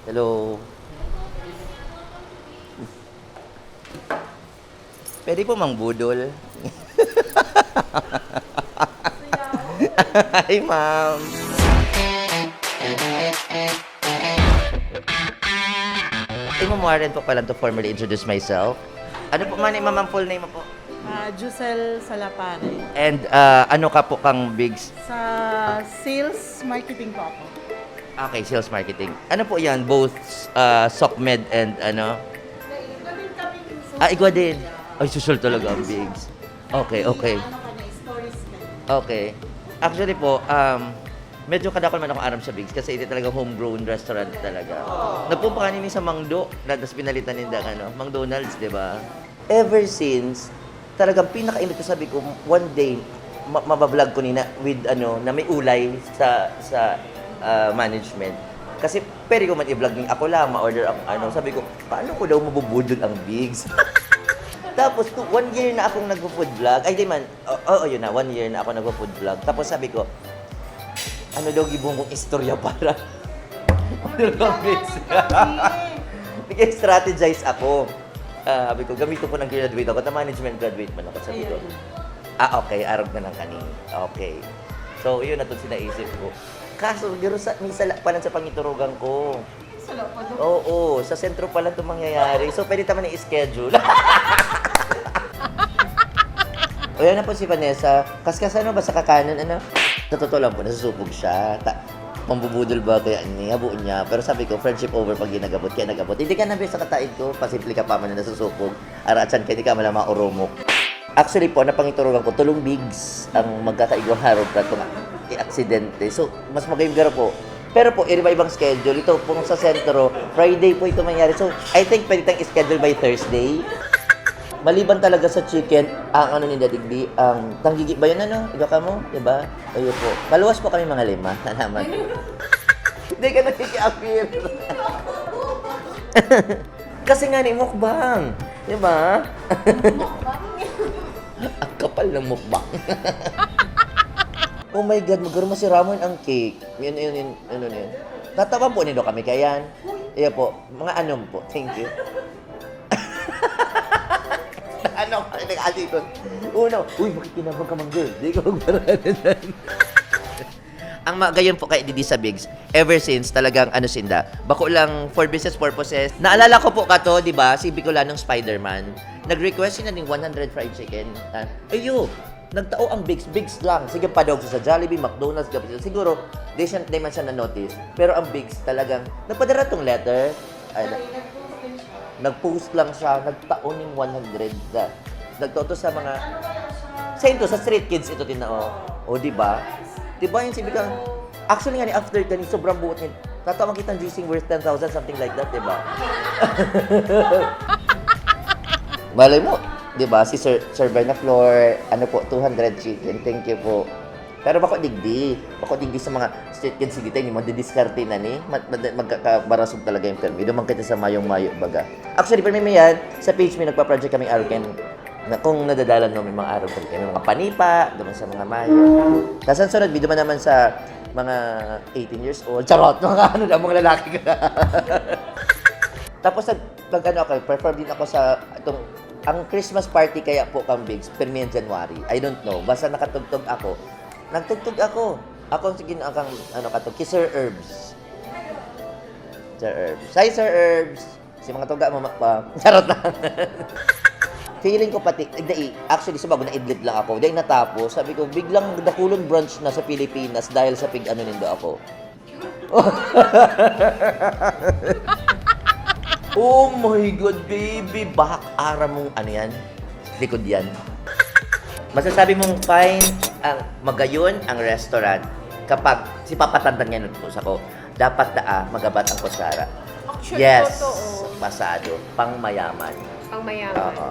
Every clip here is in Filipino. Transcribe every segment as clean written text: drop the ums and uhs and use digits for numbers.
Hello. Pwede po mang budol. Hi, ma'am. Ma'am Warren po pala to formally introduce myself. Ano po man ma'am ang full name mo po? Jusel Salapare. And ano ka po kang Bigs? Sa sales marketing po ako. Okay, sales marketing. Ano po yan? Both SOCMED and ano? Igwa din. Ay, susul talaga ang Bigs. Okay, okay. Okay. Actually po, medyo kadakol man ako aram sa Bigs kasi ito talaga homegrown restaurant talaga. Nagpunta kanini sa Mangdo, tapos pinalitan nila McDonald's, di ba? Ever since, talagang pinakainit ko sabi ko, one day, mabablog ko nina with na may ulay sa management. Kasi pwede ko man i-vlog ng ako lang, ma-order ako, sabi ko, paano ko daw mabubudol ang Bigs? Tapos, 1 year na akong nagpo-food vlog. Ay, di man. Yun na. 1 year na ako nagpo-food vlog. Tapos sabi ko, ano daw gibong kong istorya para? Nag-strategize ako. Sabi ko, gamito ko ng graduate ako. Na management graduate man ako. Sabi ko, okay. Arog na ng kanin. Okay. So, yun na ito sinaisip ko. Kaso, may sala pa lang sa pangiturugan ko. Sala pa doon? Oo, sa sentro pa lang ito mangyayari. So, pwede naman i-schedule. O yan na po si Vanessa. Kaskas ano ba sa kakanan, ano? Sa totoo lang po, nasusupog siya. Pambubudol ba kaya niya, buo niya. Pero sabi ko, friendship over pag ginagabot, kaya nagabot. Hindi ka nabi sa kataid ko, pasimple ka pa man na nasusupog. Aratsan ka, hindi ka malamang urumok. Actually po, napangiturugan ko, tulong Bigs ang magkakaigwang harap na itong aksidente. So, mas magayong po. Pero po, iba-ibang schedule. Ito po sa sentro, Friday po ito mangyari. So, I think pwede tayong schedule by Thursday. Maliban talaga sa chicken, ang ano ni Dadigdi, ang tanggigi ba yun ano? Iba ka mo, diba? Ayun po. Maluwas po kami mga lima, na naman. Hindi ka nakikiapir. Kasi nga ni mukbang, diba? Ang kapal ng mukbang. Oh my God, magkaroon si Ramon ang cake. Yun. Tatawa po nito kami, kayan. Iya po, mga anong po. Thank you. Ano ka nag-ati doon? Uno, bakit kinabang ka mang girl? Di ka magparanan. Ang gayon po kay Didi sa Bigs, ever since talagang sinda, bako lang for business purposes. Naalala ko po ka to, di ba? Si Bicolanong Spider-Man. Nag-request siya na ng 100 fried chicken. Nagtao ang Bigs lang. Sige pa daw sa Jollibee, McDonald's, siguro, di man siya na-notice. Pero ang Bigs talagang, napadara tong letter. Nag-post lang siya, nagtao ng 100. Nagtao to sa mga, sa street kids ito tinao. O, di ba? Di ba yung sibig kang, actually nga after kani, sobrang buot niya. Tatawag kitang gising worth 10,000, something like that, di ba? Malay mo, di ba? Si Sir Bernaflor, 200 chicken, thank you po. Pero bako digdi sa mga street kids, sige tayo, hindi mo didiskarte na ni. Magkakabarasog talaga yung permi. Dumang kita sa mayong-mayo baga. Actually, pero may yan, sa page may nagpa-project kaming Arken na kung nadadalan may mga araw kami, mga panipa, duman sa mga mayo. Tapos ang sunod, video naman sa mga 18 years old. Charot! Mga lalaki ka. Tapos perform din ako sa ang Christmas party kaya po kang Bigs, permi January. I don't know. Basta nakatugtog ako. Nagtugtog ako. Ako ang kay Sir Herbs. Sir Herbs. Hi, Sir Herbs. Si mga tuga, pa. Charot lang. Feeling ko pati, actually, sabago na-idlit lang ako. Dahil natapos, sabi ko, biglang dakulon brunch na sa Pilipinas dahil sa nindo ako. Oh my God, baby. Bahak ara mong yan? Likod yan. Masasabi mong fine ang magayon ang restaurant kapag si papatandan niya nagpus ako, dapat magabat ang kutsara. Actually, yes, totoo. pasado, pang mayaman. Pang mayaman. Oo.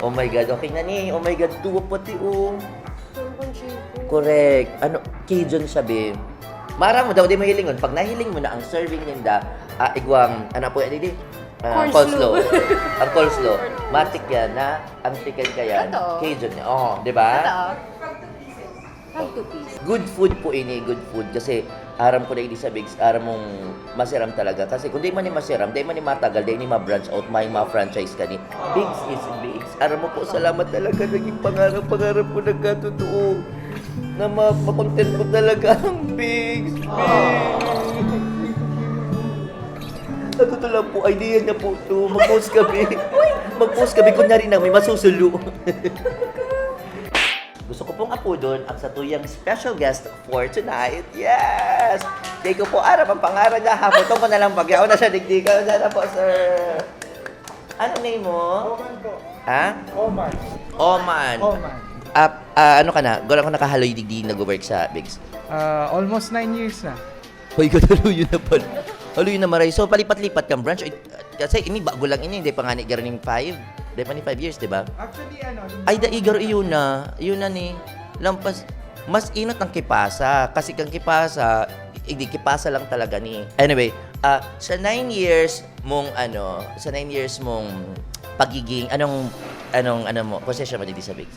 Oh my God, okay na ni. Oh my God, tuwa pati Correct. Cajun siya, babe. Marang mo daw, di mo hilingon. Pag nahiling mo na ang serving ninda, igwang, coleslaw. Ang coleslaw. Matik yan na, ang chicken kaya, Cajun niya. Oh, di ba? Tag 2 piece. Good food po ini, good food. Kasi aram ko na hindi sa Bigs, aram mong masiram talaga. Kasi kung di man ni masiram, di man ni matagal, di ni ma-branch out, may ma-franchise ka ni. Bigs is Bigs. Aram mo po, salamat talaga. Naging pangarap ko nagkatotoo. Na makontent ko talaga ang Bigs. Ito lang po, idea niya po ito. Mag-post kami. Mag-post kami, kunyari na may masusulo. Gusto ko pong apudon ang satuyang special guest for tonight. Yes! Thank you po, Arap. Ang pangalan niya, hapotong ko na lang bagyaw na siya. Digdigan na po, sir. Ano name mo? Oman po. Ha? Oman. Oman. Oman. Ano ka na? Gano'n ko nakahaloy digdi nag-work sa Bigs? Almost 9 years na. Hoy, kataluyo na pala. Haluyo na maray. So, palipat-lipat kang branch. Kasi ini bago lang ini. Hindi pa nga ni Garaning 5. Hindi pa ni 5 years, di ba? Actually, Ay, daigar iyon na. Iyon na ni. Lampas. Mas inot ang kipasa. Kasi kang kipasa, hindi kipasa lang talaga ni. Anyway, sa 9 years mong pagiging, ano mo, position mo dito sa Bigs?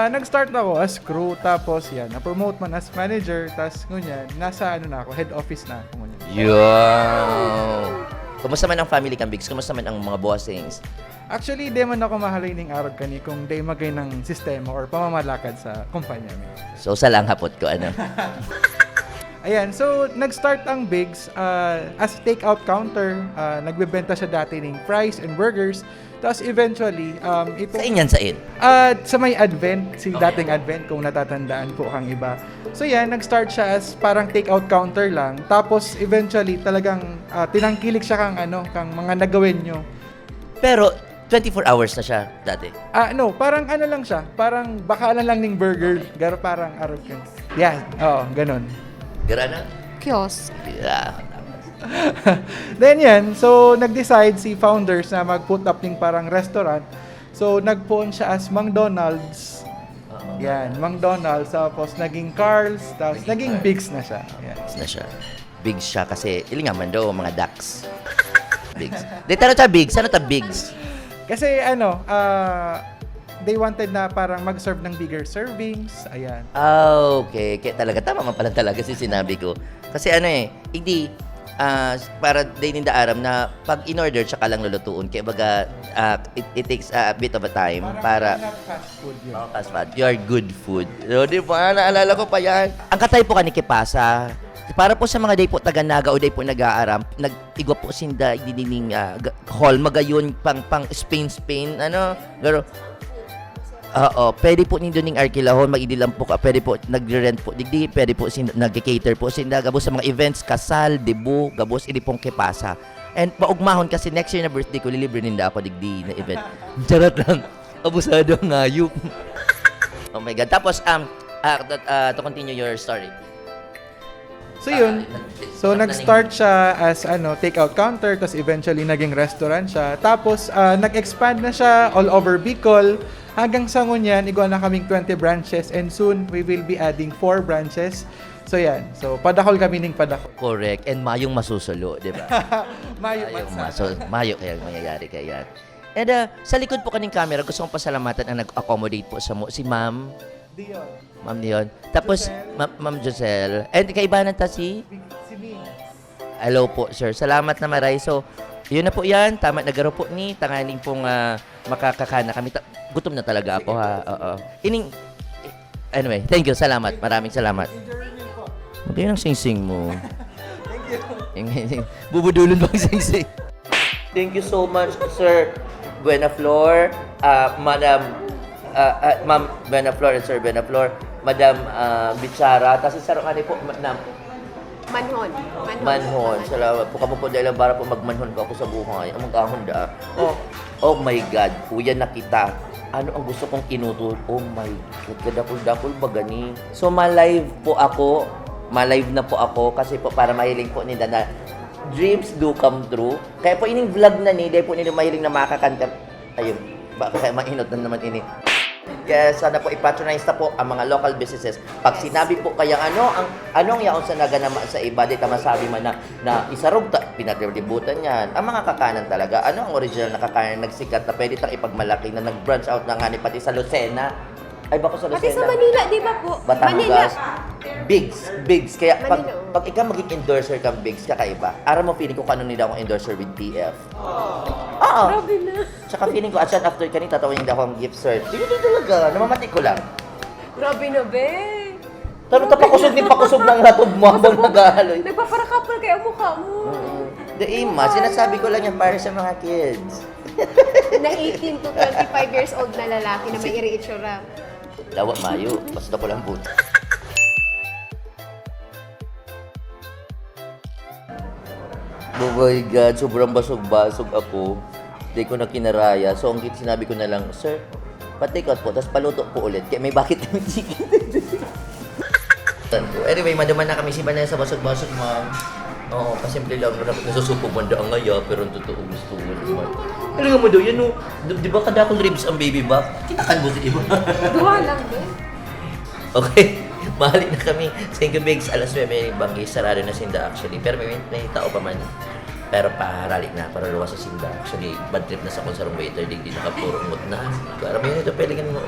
nag-start ako as crew, tapos yan, na-promote man as manager, tapos ngunyan, nasa na ako, head office na ako ngunyan. Kumusta man ang family kang Bigs? Kumusta man ang mga bossings? Actually, di man ako mahalay ning arog kani kung di magay ng sistema or pamamalakad sa kumpanya. So, salang hapot ko, ano? Ayan, so nag-start ang Bigs as takeout counter. Nagbebenta siya dati ng fries and burgers. Tapos eventually, Sa inyan, sa in? sa may Advent, dating Advent kung natatandaan po kang iba. So yan, nag-start siya as parang take-out counter lang. Tapos eventually talagang tinangkilik siya kang mga nagawin nyo. Pero, 24 hours na siya dati. No, parang lang siya. Parang bakalan lang ng burger. Garo parang arrogance. Yan, oo, ganun. Garana? Kiosk. Yeah. Then yan, so nag-decide si founders na mag-put up ng parang restaurant. So nag-phone siya as McDonald's. Yan, McDonald's. Tapos naging Carl's. Tapos naging Bigs na siya. Yan. Na siya. Big siya kasi, ilingaman daw, mga ducks. Bigs. Dito ano ta Bigs? Ano ta Bigs? Kasi they wanted na parang mag-serve ng bigger servings. Ayan. Okay. Kaya talaga, tama man pala talaga si sinabi ko. Kasi hindi, para day ninda aram na pag in-order, tsaka lang lulutuin. Kaya baga, it takes a bit of a time para... Parang fast food yun. Fast food. Your good food. So, di ba? Naalala ko pa yan. Ang katay po ka ni Kipasa. Para po sa mga day po taga-naga o day po nag-aaram, nag-igwa po sinda dinining hall, magayon pang Spain, garo. Oo, pwede po nindo ning Arkilahon, mag-idilam po ka, pwede po nagre-rent po, digdi, pwede po nag-cater po sinda, gabos sa mga events, kasal, debut, gabos, idi pong Kipasa. And paugmahon kasi next year na birthday ko, lilibre ninda ako digdi na event. Charot lang, abusado ang hayop. Oh my God. Tapos, to continue your story. So yun, so nag-start siya as take-out counter, tapos eventually naging restaurant siya. Tapos nag-expand na siya all over Bicol. Hanggang sa ngunyan, igwa na kaming 20 branches and soon we will be adding 4 branches. So yan, so padakol kami ng padakol. Correct. And mayong masusulo, di ba? Mayo Mayo kaya mangyayari kaya. And sa likod po kaning camera, gusto kong pasalamatan ang nag-accommodate po sa si Ma'am. Dion. Ma'am Dion. Tapos, Ma'am Josel. And kaibahan ta si? Si Min. Hello po, sir. Salamat na maray. So, yun na po yan. Tama, nagaro po ni. Tangaling pong makakakana kami. Gutom na talaga ako, ha. Oo. Anyway, thank you. Salamat. Maraming salamat. Magkaya ng sing-sing mo. Thank you. Bubudulon bang sing-sing? Thank you so much, Sir Buenaflor, Ma'am Buenaflor and Sir Buenaflor, Madam Bichara, kasi sa rong po, Manhon. Salamat po kamo po dahil para po magmanhon ko ako sa buhay. Ang magkahon da. Oh my God, kuya na kita. Ano ang gusto kong inuto? Oh my God, kadapol-dapol ba gani? So, ma-live na po ako kasi po para mahiling po nila na dreams do come true. Kaya po ining vlog na ni, dahil po nila mahiling na makakanta. Ayun, baka kaya mainot na naman ini. Kaya sana po ipatronize na po ang mga local businesses. Pag sinabi po kayang anong yaon sa naganama sa iba, di ka masabi man na isarog pinatiributan yan. Ang mga kakanan talaga, ano ang original na kakanan nagsikat na pwede tang ipagmalaki na nag-branch out na nga ni pati sa Lucena. Ay bako sa Lucena. Pati sa Manila, di ba po? Batangas. Bigs. Kaya Malinaw. pag ikaw maging endorser kang Bigs, kakaiba. Aram mo, feeling ko kung ano nila akong endorser with TF. Oo. Grabe na. Tsaka feeling ko, at after kanina, tatawin nila akong gift cert. Hindi talaga, namamati ko lang. Grabe na, be. Pero pakusog ng hatod mo habang nag-ahaloy. Nagpaparakapal kaya mukha mo. The Ima, sinasabi ko lang yan para sa mga kids. Na 18 to 25 years old na lalaki na may iri-itsura. Lawa mayo, basta ko lang buta. Oh my God, sobrang basog-basog ako. Hindi ko na kinaraya. So, ang sinabi ko na lang, Sir, pa-take out po, tapos paluto po ulit. Kaya may bakit ng chicken. Anyway, madaman na kami si Vanessa, basog-basog, ma'am. Oo, pasimple lang, nasusupog man daw ang ngaya, pero ang totoo gusto ko naman. Alam mo daw, yan o, di ba kada akong ribs ang baby back? Kinakan mo, di ba? Duha lang, be. Okay, mahalik na kami. Thank you, Bigs. Alas 9 yung banggi, sarado na sinda actually. Pero may tao pa man. Pero paralik na, para luwas sa sinda. Actually, bad trip na sa konsarong waiter, di nakapurumot na. Para may ito, pwede ganun mo.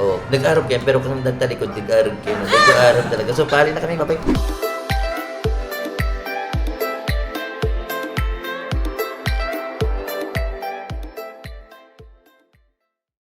Oh, nag-arog kayo, pero kung nagtalikod, nag-arog kayo. Nag-arog talaga. So, pahalik na kami, bye-bye.